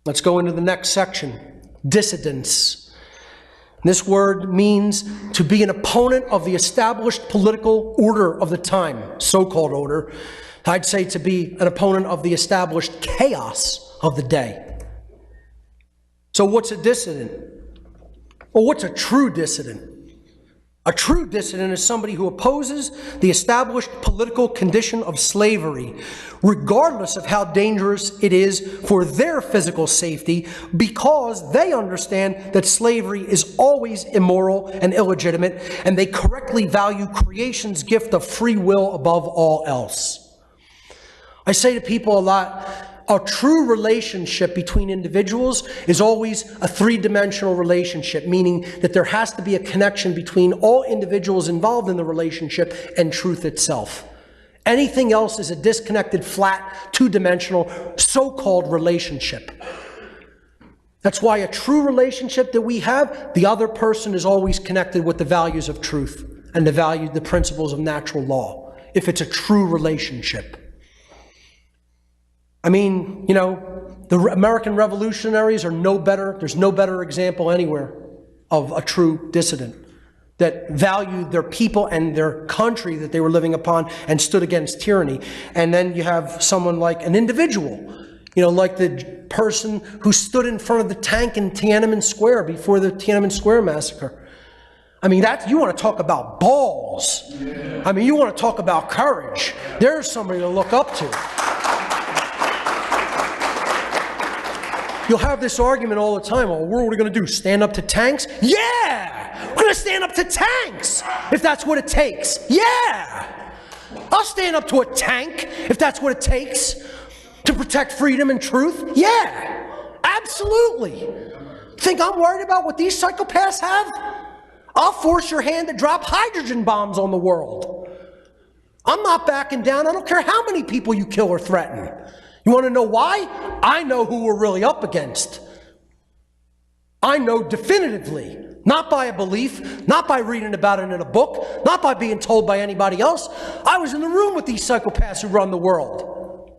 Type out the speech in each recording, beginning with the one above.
Let's go into the next section, dissidents. This word means to be an opponent of the established political order of the time, so-called order. I'd say to be an opponent of the established chaos of the day. So what's a dissident? Well, what's a true dissident? A true dissident is somebody who opposes the established political condition of slavery, regardless of how dangerous it is for their physical safety, because they understand that slavery is always immoral and illegitimate, and they correctly value creation's gift of free will above all else. I say to people a lot, a true relationship between individuals is always a three-dimensional relationship, meaning that there has to be a connection between all individuals involved in the relationship and truth itself. Anything else is a disconnected, flat, two-dimensional, so-called relationship. That's why a true relationship that we have, the other person is always connected with the values of truth and the principles of natural law, if it's a true relationship. I mean, you know, the American revolutionaries are no better, there's no better example anywhere of a true dissident that valued their people and their country that they were living upon and stood against tyranny. And then you have someone like an individual, you know, like the person who stood in front of the tank in Tiananmen Square before the Tiananmen Square massacre. I mean, you want to talk about balls. I mean, you want to talk about courage. There's somebody to look up to. You'll have this argument all the time. Well, what are we going to do? Stand up to tanks? Yeah! We're going to stand up to tanks if that's what it takes. Yeah! I'll stand up to a tank if that's what it takes to protect freedom and truth. Yeah! Absolutely! Think I'm worried about what these psychopaths have? I'll force your hand to drop hydrogen bombs on the world. I'm not backing down. I don't care how many people you kill or threaten. You want to know why? I know who we're really up against. I know definitively, not by a belief, not by reading about it in a book, not by being told by anybody else. I was in the room with these psychopaths who run the world.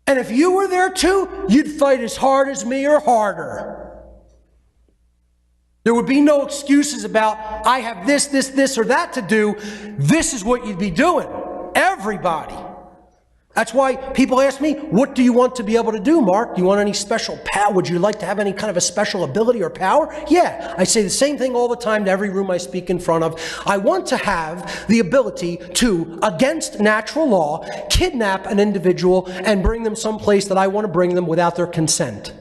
And if you were there too, you'd fight as hard as me or harder. There would be no excuses about, I have this, or that to do. This is what you'd be doing. Everybody. That's why people ask me, what do you want to be able to do, Mark? Do you want any special power? Would you like to have any kind of a special ability or power? Yeah, I say the same thing all the time to every room I speak in front of. I want to have the ability to, against natural law, kidnap an individual and bring them someplace that I want to bring them without their consent.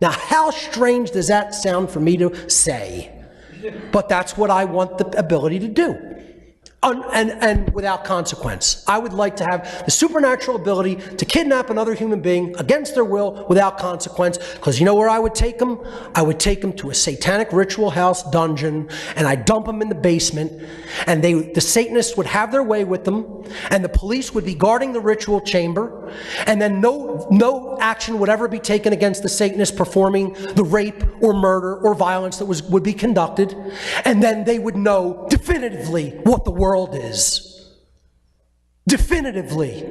Now, how strange does that sound for me to say? But that's what I want the ability to do. And without consequence. I would like to have the supernatural ability to kidnap another human being against their will without consequence, because you know where I would take them? I would take them to a satanic ritual house dungeon, and I'd dump them in the basement, and the Satanists would have their way with them, and the police would be guarding the ritual chamber, and then no action would ever be taken against the Satanists performing the rape or murder or violence that would be conducted, and then they would know definitively what the world is. Definitively.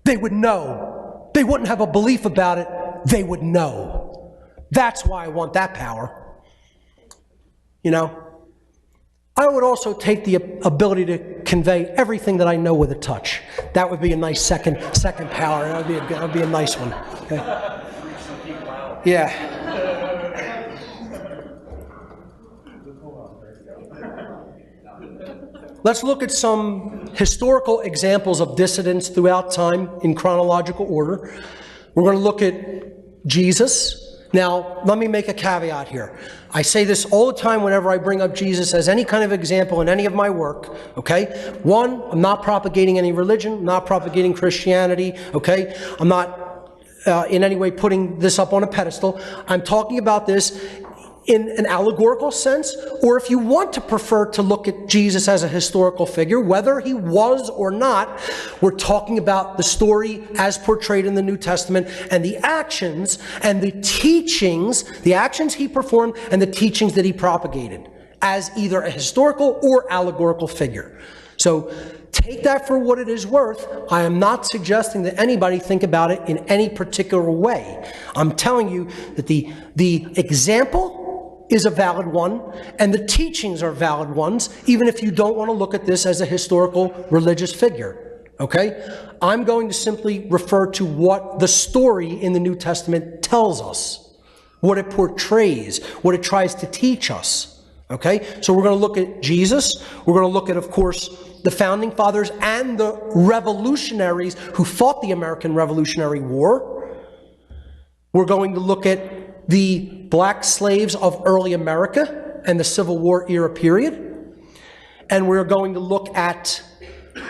They would know. They wouldn't have a belief about it. They would know. That's why I want that power. You know? I would also take the ability to convey everything that I know with a touch. That would be a nice second power. That would be a nice one. Okay? Yeah. Let's look at some historical examples of dissidents throughout time in chronological order. We're going to look at Jesus. Now, let me make a caveat here. I say this all the time whenever I bring up Jesus as any kind of example in any of my work, okay? One, I'm not propagating any religion, I'm not propagating Christianity, okay? I'm not in any way putting this up on a pedestal. I'm talking about this in an allegorical sense, or if you want to prefer to look at Jesus as a historical figure, whether he was or not, we're talking about the story as portrayed in the New Testament and the actions and the teachings, the actions he performed and the teachings that he propagated as either a historical or allegorical figure. So take that for what it is worth. I am not suggesting that anybody think about it in any particular way. I'm telling you that the example is a valid one, and the teachings are valid ones, even if you don't want to look at this as a historical religious figure, okay? I'm going to simply refer to what the story in the New Testament tells us, what it portrays, what it tries to teach us. Okay, so we're going to look at Jesus. We're going to look at, of course, the founding fathers and the revolutionaries who fought the American Revolutionary War. We're going to look at the black slaves of early America and the Civil War era period. And we're going to look at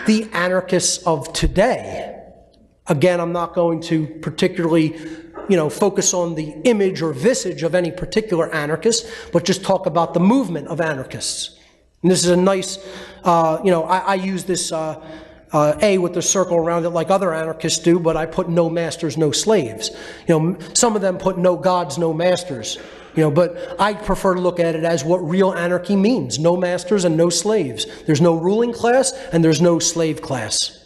the anarchists of today. Again, I'm not going to particularly focus on the image or visage of any particular anarchist, but just talk about the movement of anarchists. And this is a nice, I use this A with the circle around it like other anarchists do, but I put no masters, no slaves. Some of them put no gods, no masters. But I prefer to look at it as what real anarchy means. No masters and no slaves. There's no ruling class and there's no slave class.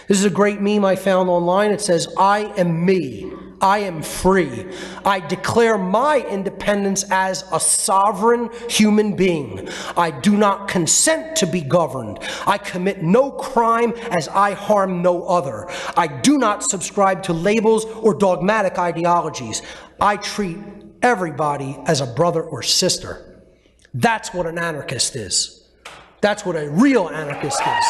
This is a great meme I found online. It says, "I am me. I am free. I declare my independence as a sovereign human being. I do not consent to be governed. I commit no crime as I harm no other. I do not subscribe to labels or dogmatic ideologies. I treat everybody as a brother or sister." That's what an anarchist is. That's what a real anarchist is.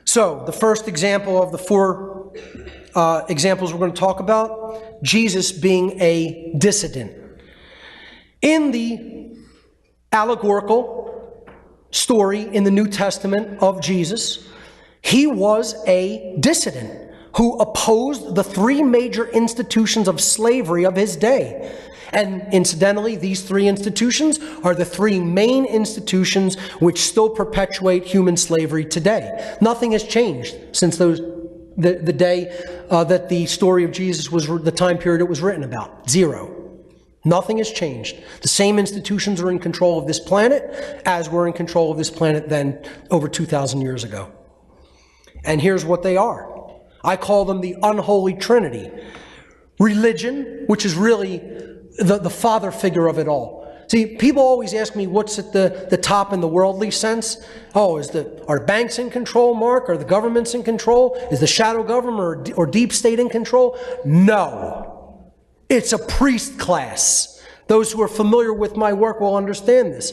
So, the first example of the four examples we're going to talk about, Jesus being a dissident. In the allegorical story in the New Testament of Jesus, he was a dissident who opposed the three major institutions of slavery of his day. And incidentally, these three institutions are the three main institutions which still perpetuate human slavery today. Nothing has changed since the day that the story of Jesus was, the time period it was written about. Zero. Nothing has changed. The same institutions are in control of this planet as were in control of this planet then over 2,000 years ago. And here's what they are. I call them the unholy trinity. Religion, which is really the father figure of it all. See, people always ask me what's at the top in the worldly sense. Oh, are banks in control, Mark? Are the governments in control? Is the shadow government or deep state in control? No. It's a priest class. Those who are familiar with my work will understand this.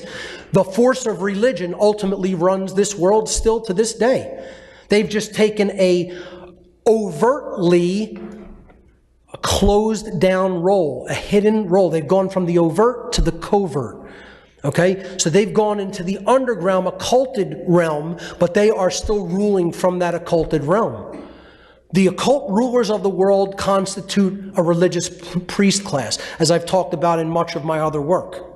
The force of religion ultimately runs this world still to this day. They've just taken a overtly closed down role, a hidden role. They've gone from the overt to the covert. Okay? So they've gone into the underground, occulted realm, but they are still ruling from that occulted realm. The occult rulers of the world constitute a religious priest class, as I've talked about in much of my other work.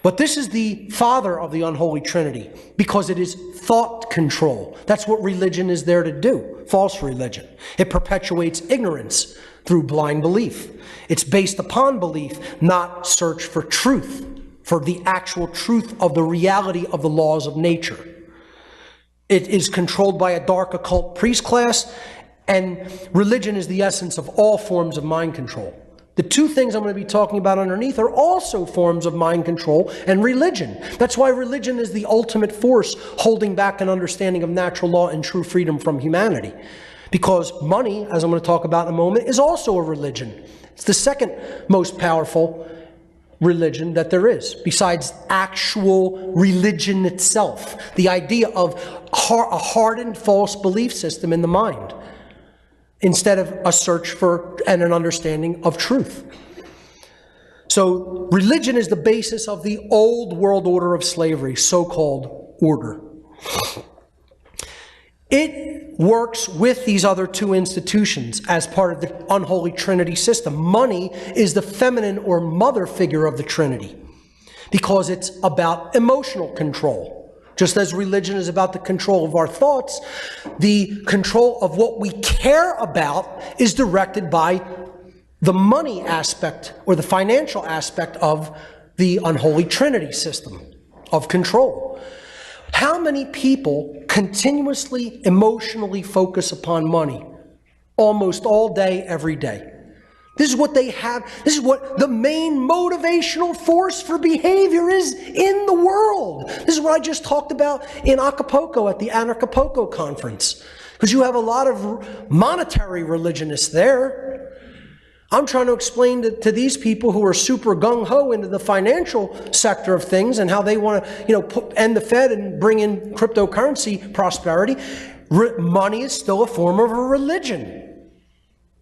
But this is the father of the unholy trinity, because it is thought control. That's what religion is there to do, false religion. It perpetuates ignorance through blind belief. It's based upon belief, not search for truth, for the actual truth of the reality of the laws of nature. It is controlled by a dark occult priest class, and religion is the essence of all forms of mind control. The two things I'm going to be talking about underneath are also forms of mind control and religion. That's why religion is the ultimate force holding back an understanding of natural law and true freedom from humanity. Because money, as I'm going to talk about in a moment, is also a religion. It's the second most powerful religion that there is, besides actual religion itself. The idea of a hardened false belief system in the mind, instead of a search for and an understanding of truth. So religion is the basis of the old world order of slavery, so-called order. It works with these other two institutions as part of the unholy trinity system. Money is the feminine or mother figure of the trinity because it's about emotional control. Just as religion is about the control of our thoughts, the control of what we care about is directed by the money aspect or the financial aspect of the unholy trinity system of control. How many people continuously emotionally focus upon money almost all day, every day? This is what they have. This is what the main motivational force for behavior is in the world. This is what I just talked about in Acapulco at the Acapulco conference. Because you have a lot of monetary religionists there. I'm trying to explain to these people who are super gung-ho into the financial sector of things and how they want to, end the Fed and bring in cryptocurrency prosperity. Money is still a form of a religion.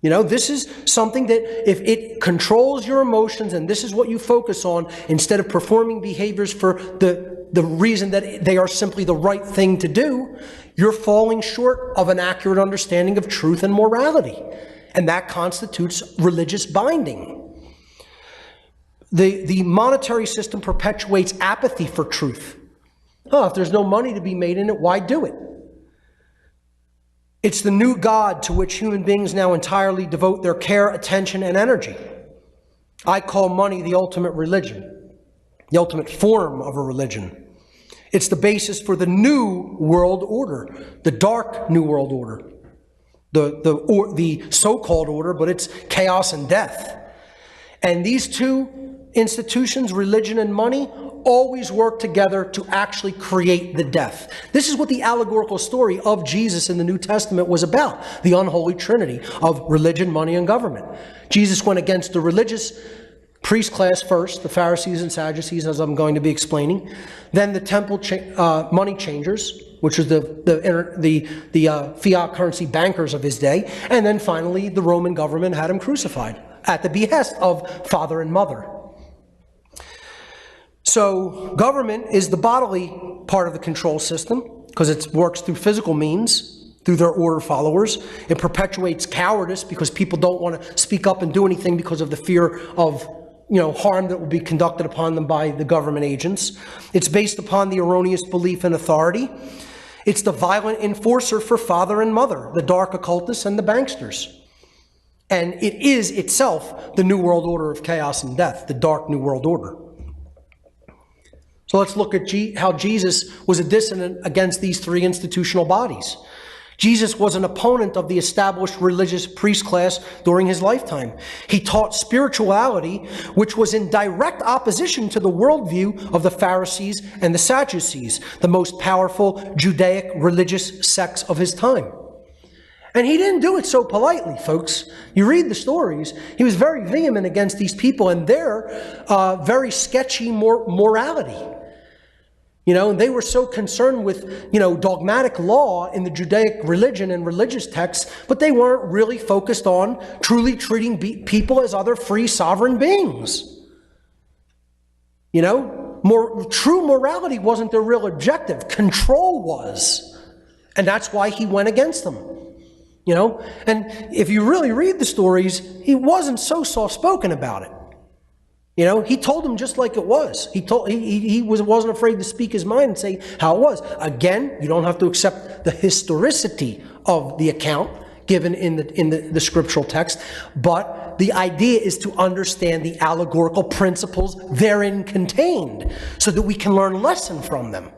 This is something that if it controls your emotions and this is what you focus on, instead of performing behaviors for the reason that they are simply the right thing to do, you're falling short of an accurate understanding of truth and morality. And that constitutes religious binding. The monetary system perpetuates apathy for truth. If there's no money to be made in it, why do it? It's the new God to which human beings now entirely devote their care, attention, and energy. I call money the ultimate religion, the ultimate form of a religion. It's the basis for the new world order, the dark new world order, the so-called order, but it's chaos and death. And these two institutions, religion and money, always work together to actually create the death. This is what the allegorical story of Jesus in the New Testament was about, the unholy trinity of religion, money, and government. Jesus went against the religious priest class first, the Pharisees and Sadducees, as I'm going to be explaining, then the temple money changers, which was the fiat currency bankers of his day, and then finally the Roman government had him crucified at the behest of father and mother. So government is the bodily part of the control system because it works through physical means, through their order followers. It perpetuates cowardice because people don't want to speak up and do anything because of the fear of harm that will be conducted upon them by the government agents. It's based upon the erroneous belief in authority. It's the violent enforcer for father and mother, the dark occultists and the banksters. And it is itself the new world order of chaos and death, the dark new world order. So let's look at how Jesus was a dissident against these three institutional bodies. Jesus was an opponent of the established religious priest class during his lifetime. He taught spirituality, which was in direct opposition to the worldview of the Pharisees and the Sadducees, the most powerful Judaic religious sects of his time. And he didn't do it so politely, folks. You read the stories. He was very vehement against these people and their very sketchy morality. And they were so concerned with, dogmatic law in the Judaic religion and religious texts, but they weren't really focused on truly treating people as other free sovereign beings. True morality wasn't their real objective. Control was. And that's why he went against them. And if you really read the stories, he wasn't so soft-spoken about it. He told them just like it was. He wasn't afraid to speak his mind and say how it was. Again, you don't have to accept the historicity of the account given in the scriptural text, but the idea is to understand the allegorical principles therein contained so that we can learn a lesson from them.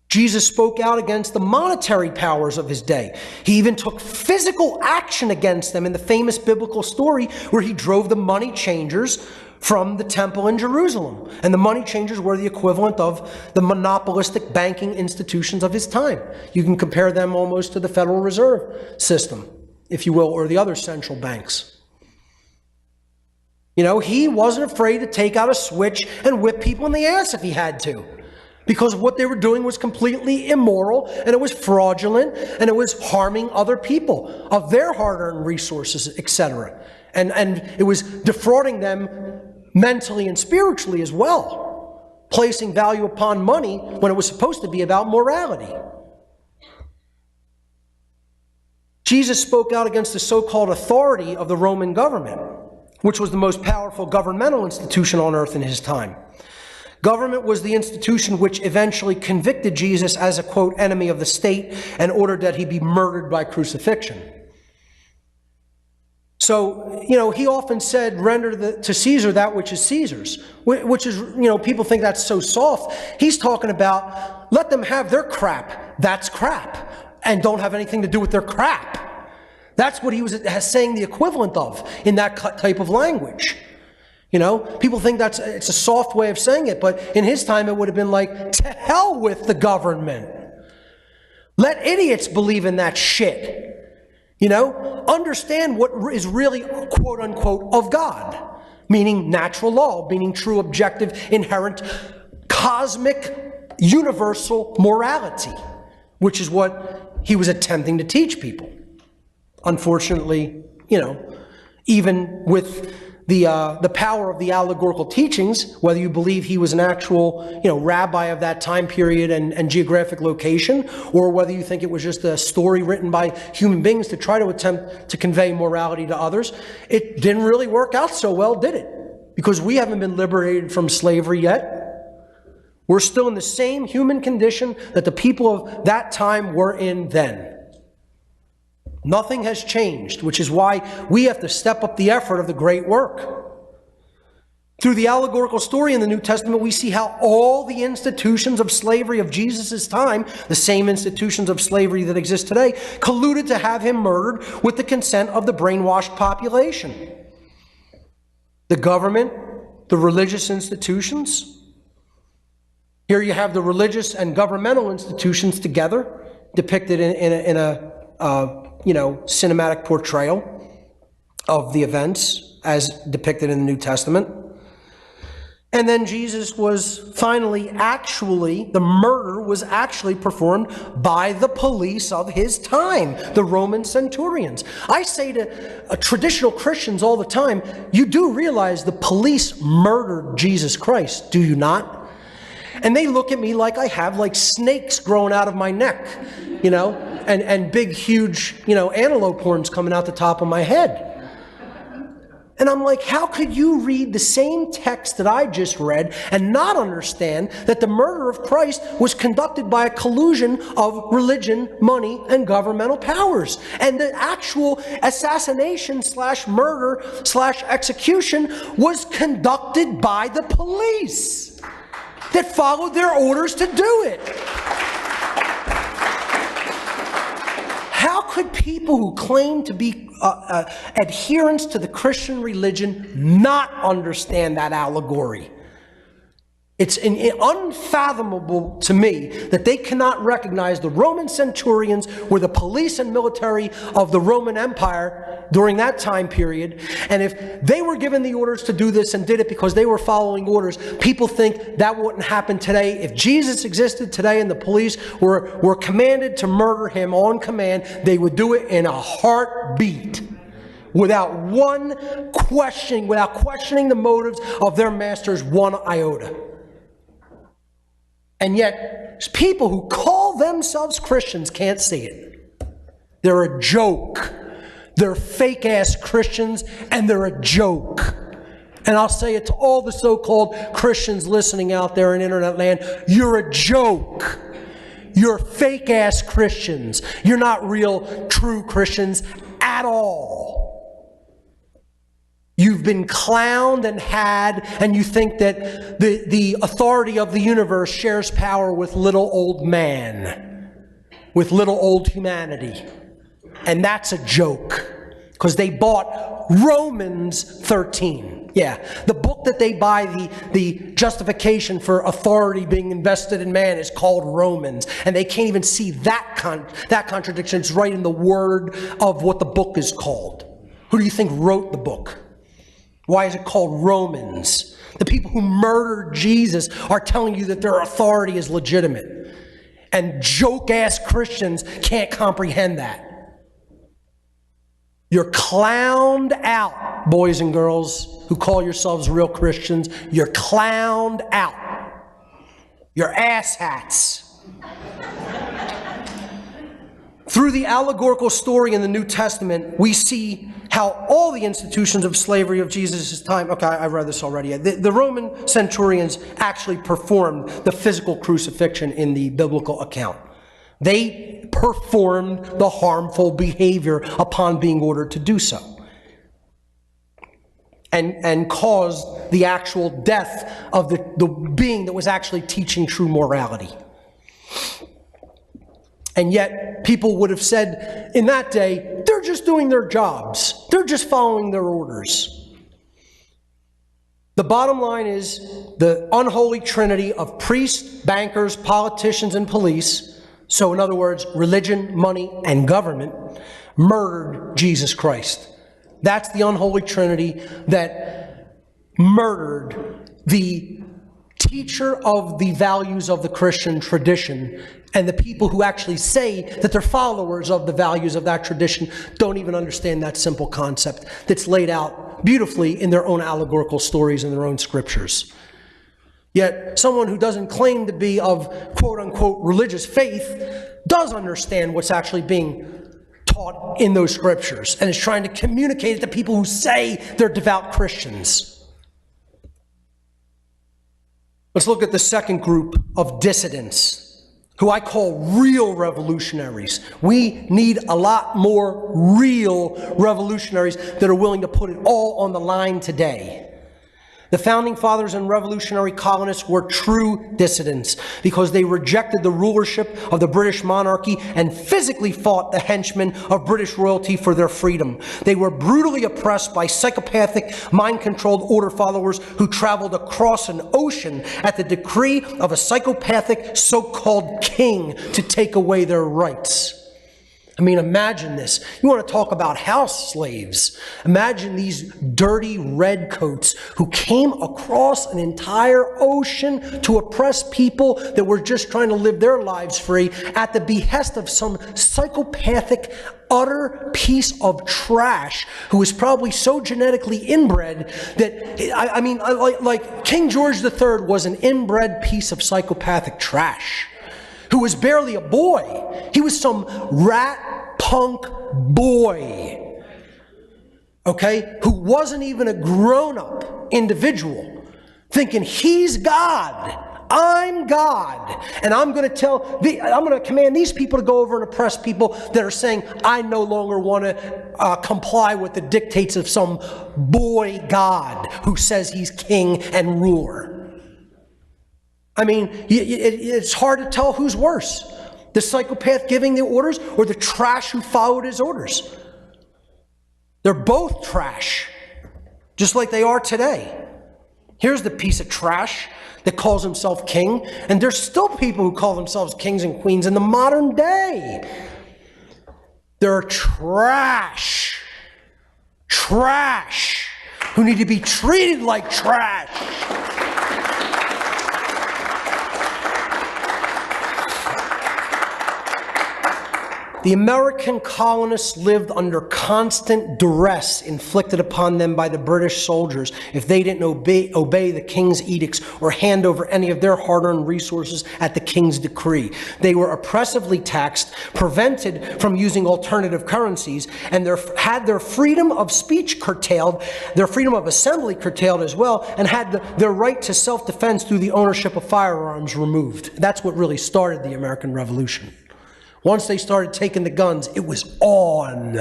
Jesus spoke out against the monetary powers of his day. He even took physical action against them in the famous biblical story where he drove the money changers from the temple in Jerusalem. And the money changers were the equivalent of the monopolistic banking institutions of his time. You can compare them almost to the Federal Reserve System, if you will, or the other central banks. He wasn't afraid to take out a switch and whip people in the ass if he had to. Because what they were doing was completely immoral, and it was fraudulent, and it was harming other people of their hard-earned resources, etc. And it was defrauding them mentally and spiritually as well, placing value upon money when it was supposed to be about morality. Jesus spoke out against the so-called authority of the Roman government, which was the most powerful governmental institution on earth in his time. Government was the institution which eventually convicted Jesus as a, quote, enemy of the state and ordered that he be murdered by crucifixion. So, he often said, render to Caesar that which is Caesar's, which is, people think that's so soft. He's talking about, let them have their crap. That's crap. And don't have anything to do with their crap. That's what he was saying the equivalent of in that type of language. People think it's a soft way of saying it, but in his time it would have been like, to hell with the government. Let idiots believe in that shit. Understand what is really, quote unquote, of God, meaning natural law, meaning true, objective, inherent, cosmic, universal morality, which is what he was attempting to teach people. Unfortunately, even with the power of the allegorical teachings, whether you believe he was an actual, rabbi of that time period and geographic location, or whether you think it was just a story written by human beings to try to attempt to convey morality to others, it didn't really work out so well, did it? Because we haven't been liberated from slavery yet. We're still in the same human condition that the people of that time were in then. Nothing has changed, which is why we have to step up the effort of the great work. Through the allegorical story in the New Testament, we see how all the institutions of slavery of Jesus' time, the same institutions of slavery that exist today, colluded to have him murdered with the consent of the brainwashed population. The government, the religious institutions. Here you have the religious and governmental institutions together, depicted in a cinematic portrayal of the events as depicted in the New Testament. And then Jesus was finally the murder was actually performed by the police of his time, the Roman centurions. I say to traditional Christians all the time, you do realize the police murdered Jesus Christ, do you not? And they look at me like I have snakes growing out of my neck, and big, huge, antelope horns coming out the top of my head. And I'm like, how could you read the same text that I just read and not understand that the murder of Christ was conducted by a collusion of religion, money, and governmental powers? And the actual assassination / murder / execution was conducted by the police that followed their orders to do it. How could people who claim to be adherents to the Christian religion not understand that allegory? It's unfathomable to me that they cannot recognize the Roman centurions were the police and military of the Roman Empire during that time period. And if they were given the orders to do this and did it because they were following orders, people think that wouldn't happen today. If Jesus existed today and the police were commanded to murder him on command, they would do it in a heartbeat. Without questioning the motives of their masters one iota. And yet, people who call themselves Christians can't see it. They're a joke. They're fake-ass Christians, and they're a joke. And I'll say it to all the so-called Christians listening out there in internet land, you're a joke. You're fake-ass Christians. You're not real, true Christians at all. You've been clowned and you think that the authority of the universe shares power with little old man, with little old humanity. And that's a joke, because they bought Romans 13. Yeah, the book that they buy the justification for authority being invested in man is called Romans. And they can't even see that contradiction. It's right in the word of what the book is called. Who do you think wrote the book? Why is it called Romans? The people who murdered Jesus are telling you that their authority is legitimate. And joke-ass Christians can't comprehend that. You're clowned out, boys and girls who call yourselves real Christians. You're clowned out. You're asshats. Through the allegorical story in the New Testament, we see how all the institutions of slavery of Jesus' time, okay, I read this already. The Roman centurions actually performed the physical crucifixion in the biblical account. They performed the harmful behavior upon being ordered to do so. and caused the actual death of the being that was actually teaching true morality. And yet, people would have said in that day, they're just doing their jobs. They're just following their orders. The bottom line is the unholy trinity of priests, bankers, politicians, and police, so in other words, religion, money, and government, murdered Jesus Christ. That's the unholy trinity that murdered the teacher of the values of the Christian tradition, and the people who actually say that they're followers of the values of that tradition don't even understand that simple concept that's laid out beautifully in their own allegorical stories and their own scriptures. Yet someone who doesn't claim to be of quote-unquote religious faith does understand what's actually being taught in those scriptures and is trying to communicate it to people who say they're devout Christians. Let's look at the second group of dissidents, who I call real revolutionaries. We need a lot more real revolutionaries that are willing to put it all on the line today. The founding fathers and revolutionary colonists were true dissidents because they rejected the rulership of the British monarchy and physically fought the henchmen of British royalty for their freedom. They were brutally oppressed by psychopathic, mind-controlled order followers who traveled across an ocean at the decree of a psychopathic so-called king to take away their rights. I mean, imagine this. You want to talk about house slaves. Imagine these dirty redcoats who came across an entire ocean to oppress people that were just trying to live their lives free at the behest of some psychopathic, utter piece of trash who was probably so genetically inbred that, I mean, like King George III was an inbred piece of psychopathic trash who was barely a boy. He was some rat punk boy, okay, who wasn't even a grown-up individual, thinking he's God, I'm God, and I'm going to command these people to go over and oppress people that are saying, I no longer want to comply with the dictates of some boy God who says he's king and ruler. I mean, it's hard to tell who's worse, the psychopath giving the orders or the trash who followed his orders. They're both trash, just like they are today. Here's the piece of trash that calls himself king, and there's still people who call themselves kings and queens in the modern day. They're trash, who need to be treated like trash. The American colonists lived under constant duress inflicted upon them by the British soldiers if they didn't obey the king's edicts or hand over any of their hard-earned resources at the king's decree. They were oppressively taxed, prevented from using alternative currencies, and had their freedom of speech curtailed, their freedom of assembly curtailed as well, and had their right to self-defense through the ownership of firearms removed. That's what really started the American Revolution. Once they started taking the guns, it was on,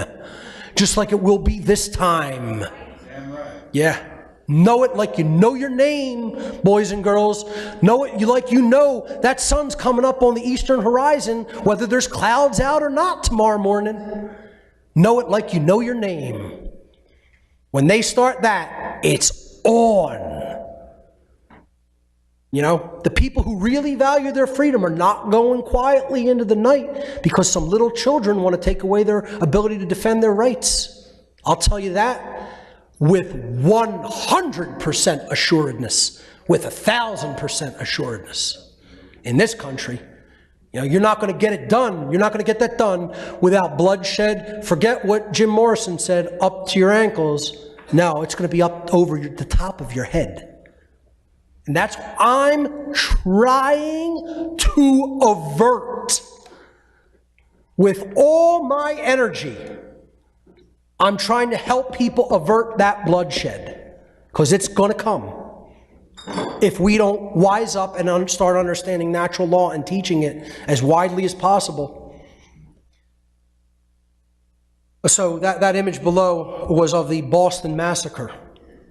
just like it will be this time. Damn right. Yeah. Know it like you know your name, boys and girls. Know it like you know that sun's coming up on the eastern horizon, whether there's clouds out or not tomorrow morning. Know it like you know your name. When they start that, it's on. You know, the people who really value their freedom are not going quietly into the night because some little children want to take away their ability to defend their rights. I'll tell you that with 100% assuredness, with 1,000% assuredness. In this country, you know, you're not going to get it done. You're not going to get that done without bloodshed. Forget what Jim Morrison said, up to your ankles. No, it's going to be up over the top of your head. And that's what I'm trying to avert with all my energy. I'm trying to help people avert that bloodshed because it's going to come if we don't wise up and start understanding natural law and teaching it as widely as possible. So that image below was of the Boston Massacre.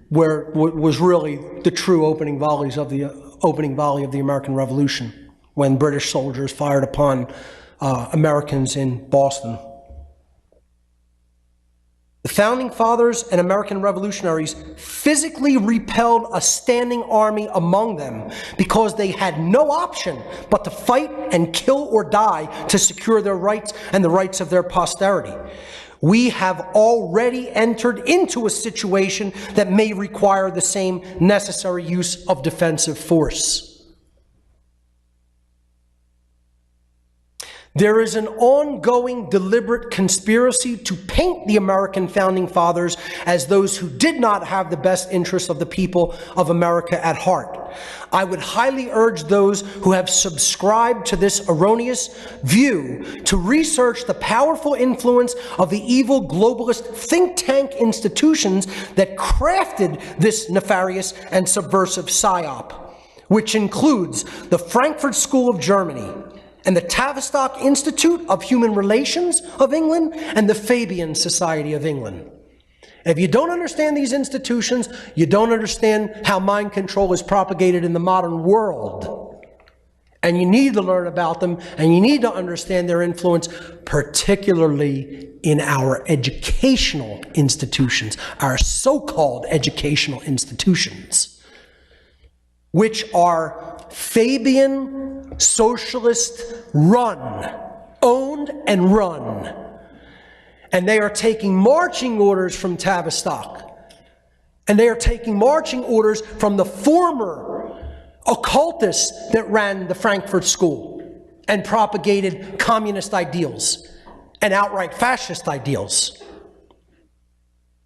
was really the true opening volley of the American Revolution, when British soldiers fired upon Americans in Boston. The Founding Fathers and American revolutionaries physically repelled a standing army among them because they had no option but to fight and kill or die to secure their rights and the rights of their posterity. We have already entered into a situation that may require the same necessary use of defensive force. There is an ongoing deliberate conspiracy to paint the American Founding Fathers as those who did not have the best interests of the people of America at heart. I would highly urge those who have subscribed to this erroneous view to research the powerful influence of the evil globalist think tank institutions that crafted this nefarious and subversive psyop, which includes the Frankfurt School of Germany, and the Tavistock Institute of Human Relations of England, and the Fabian Society of England. If you don't understand these institutions, you don't understand how mind control is propagated in the modern world. And you need to learn about them, and you need to understand their influence, particularly in our educational institutions, our so-called educational institutions, which are Fabian, socialist run, owned and run. And they are taking marching orders from Tavistock. And they are taking marching orders from the former occultists that ran the Frankfurt School and propagated communist ideals and outright fascist ideals.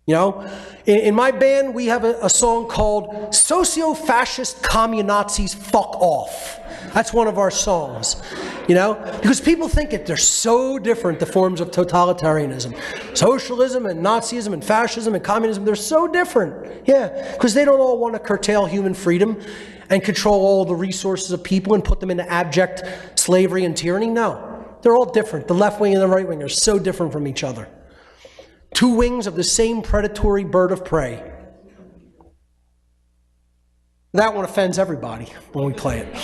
You know, in my band, we have a song called Socio-Fascist Communazis Fuck Off. That's one of our songs, you know, because people think that they're so different, the forms of totalitarianism. Socialism and Nazism and fascism and communism, they're so different. Yeah, because they don't all want to curtail human freedom and control all the resources of people and put them into abject slavery and tyranny. No, they're all different. The left wing and the right wing are so different from each other. Two wings of the same predatory bird of prey. That one offends everybody when we play it.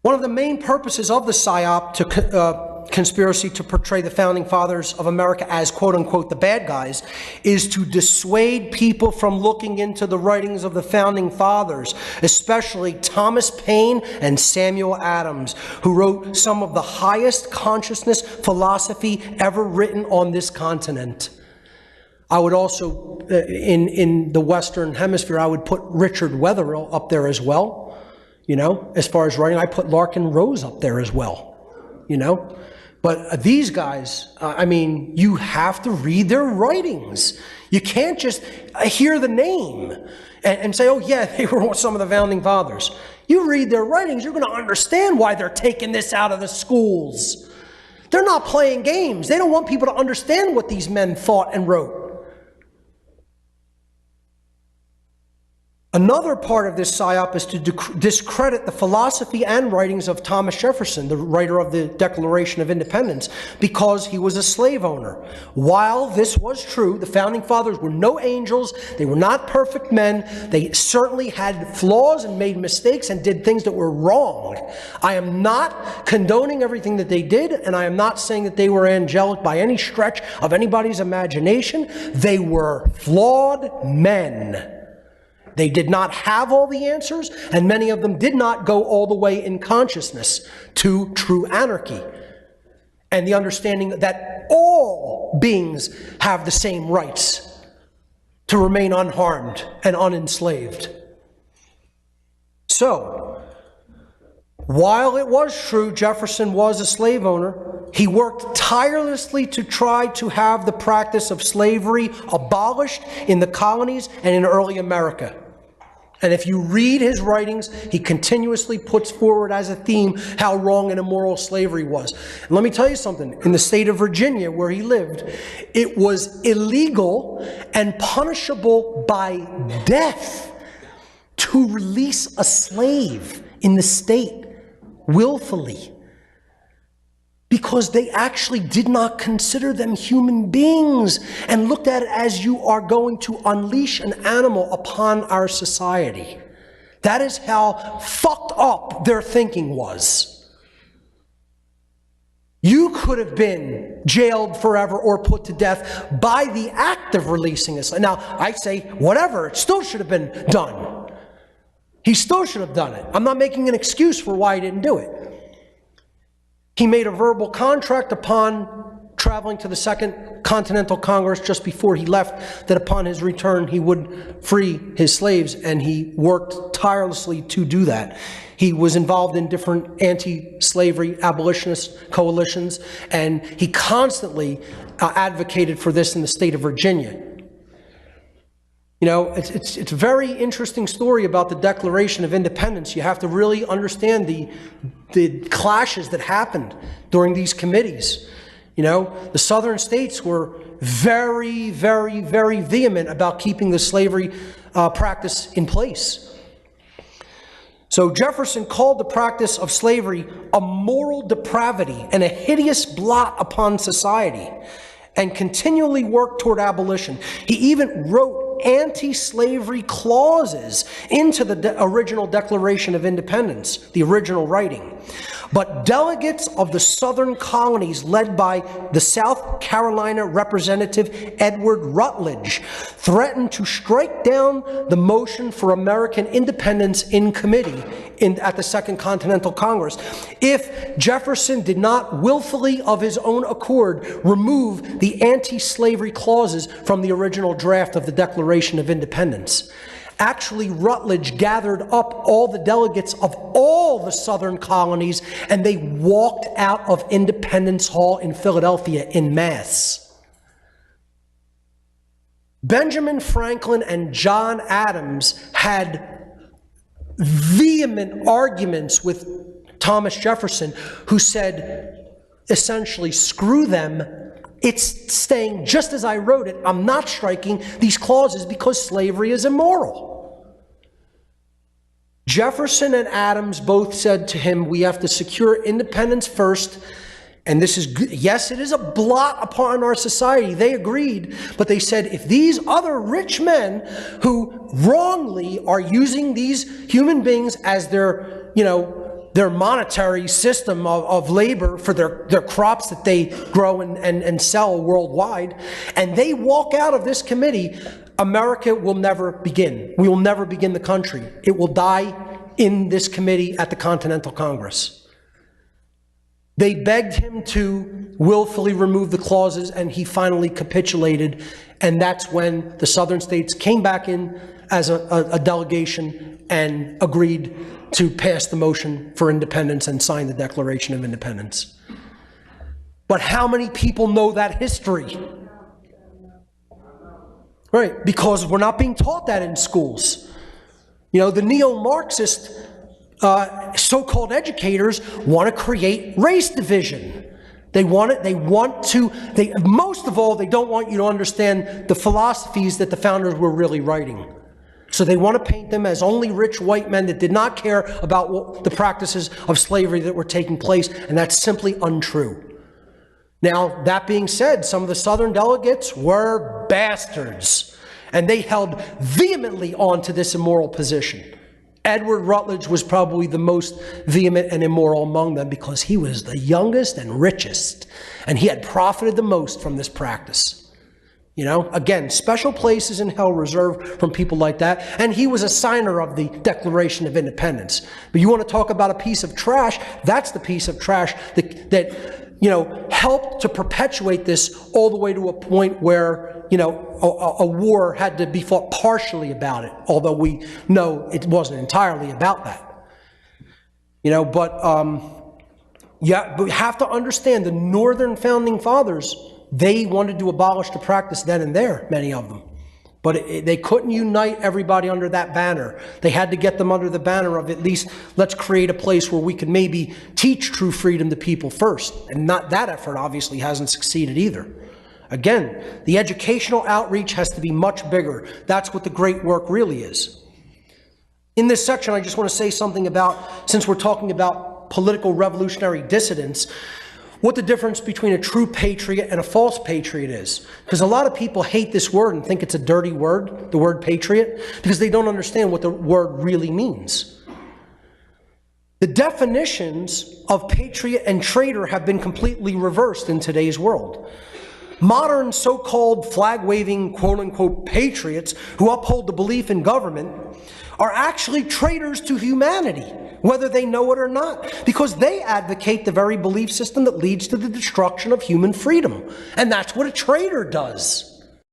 One of the main purposes of the PSYOP conspiracy to portray the Founding Fathers of America as quote-unquote the bad guys is to dissuade people from looking into the writings of the Founding Fathers, especially Thomas Paine and Samuel Adams, who wrote some of the highest consciousness philosophy ever written on this continent. I would also, in the Western Hemisphere, I would put Richard Wetherill up there as well. You know, as far as writing, I put Larkin Rose up there as well, you know. But these guys, I mean, you have to read their writings. You can't just hear the name and say, oh yeah, they were some of the Founding Fathers. You read their writings, you're going to understand why they're taking this out of the schools. They're not playing games. They don't want people to understand what these men thought and wrote. Another part of this PSYOP is to discredit the philosophy and writings of Thomas Jefferson, the writer of the Declaration of Independence, because he was a slave owner. While this was true, the Founding Fathers were no angels, they were not perfect men, they certainly had flaws and made mistakes and did things that were wrong. I am not condoning everything that they did, and I am not saying that they were angelic by any stretch of anybody's imagination. They were flawed men. They did not have all the answers, and many of them did not go all the way in consciousness to true anarchy and the understanding that all beings have the same rights to remain unharmed and unenslaved. So, while it was true Jefferson was a slave owner, he worked tirelessly to try to have the practice of slavery abolished in the colonies and in early America. And if you read his writings, he continuously puts forward as a theme how wrong and immoral slavery was. And let me tell you something. In the state of Virginia, where he lived, it was illegal and punishable by death to release a slave in the state willfully. because they actually did not consider them human beings and looked at it as you are going to unleash an animal upon our society. That is how fucked up their thinking was. You could have been jailed forever or put to death by the act of releasing us. Now, I say, whatever, it still should have been done. He still should have done it. I'm not making an excuse for why he didn't do it. He made a verbal contract upon traveling to the Second Continental Congress just before he left that upon his return he would free his slaves, and he worked tirelessly to do that. He was involved in different anti-slavery abolitionist coalitions, and he constantly advocated for this in the state of Virginia. You know, it's a very interesting story about the Declaration of Independence. You have to really understand the clashes that happened during these committees. You know, the southern states were very, very, very vehement about keeping the slavery practice in place. So Jefferson called the practice of slavery a moral depravity and a hideous blot upon society, and continually worked toward abolition. He even wrote anti-slavery clauses into the original Declaration of Independence, the original writing. But delegates of the southern colonies, led by the South Carolina Representative Edward Rutledge, threatened to strike down the motion for American independence in committee at the Second Continental Congress if Jefferson did not willfully, of his own accord, remove the anti-slavery clauses from the original draft of the Declaration of Independence. Actually, Rutledge gathered up all the delegates of all the southern colonies, and they walked out of Independence Hall in Philadelphia in mass. Benjamin Franklin and John Adams had vehement arguments with Thomas Jefferson, who said, essentially, screw them. It's staying just as I wrote it. I'm not striking these clauses because slavery is immoral. Jefferson and Adams both said to him, we have to secure independence first. And this is, yes, it is a blot upon our society. They agreed, but they said, if these other rich men who wrongly are using these human beings as their, their monetary system of labor for their crops that they grow and sell worldwide, and they walk out of this committee, America will never begin. We will never begin the country. It will die in this committee at the Continental Congress. They begged him to willfully remove the clauses, and he finally capitulated, and that's when the southern states came back in as a delegation and agreed to pass the motion for independence and sign the Declaration of Independence. But how many people know that history? Right, because we're not being taught that in schools. The neo-Marxist so-called educators want to create race division. Most of all, they don't want you to understand the philosophies that the founders were really writing. So they want to paint them as only rich white men that did not care about the practices of slavery that were taking place, and that's simply untrue. Now, that being said, some of the southern delegates were bastards, and they held vehemently on to this immoral position. Edward Rutledge was probably the most vehement and immoral among them because he was the youngest and richest, and he had profited the most from this practice. Again, special places in hell reserved from people like that, and he was a signer of the Declaration of Independence. But you want to talk about a piece of trash, that's the piece of trash that helped to perpetuate this all the way to a point where, a war had to be fought partially about it, although we know it wasn't entirely about that. But we have to understand the northern founding fathers, they wanted to abolish the practice then and there, many of them. But they couldn't unite everybody under that banner. They had to get them under the banner of at least, let's create a place where we could maybe teach true freedom to people first. And not that effort obviously hasn't succeeded either. Again, the educational outreach has to be much bigger. That's what the great work really is. In this section, I just want to say something about, since we're talking about political revolutionary dissidents, what the difference between a true patriot and a false patriot is. Because a lot of people hate this word and think it's a dirty word, the word patriot, because they don't understand what the word really means. The definitions of patriot and traitor have been completely reversed in today's world. Modern so-called flag-waving, quote-unquote, patriots who uphold the belief in government are actually traitors to humanity, whether they know it or not, because they advocate the very belief system that leads to the destruction of human freedom. And that's what a traitor does.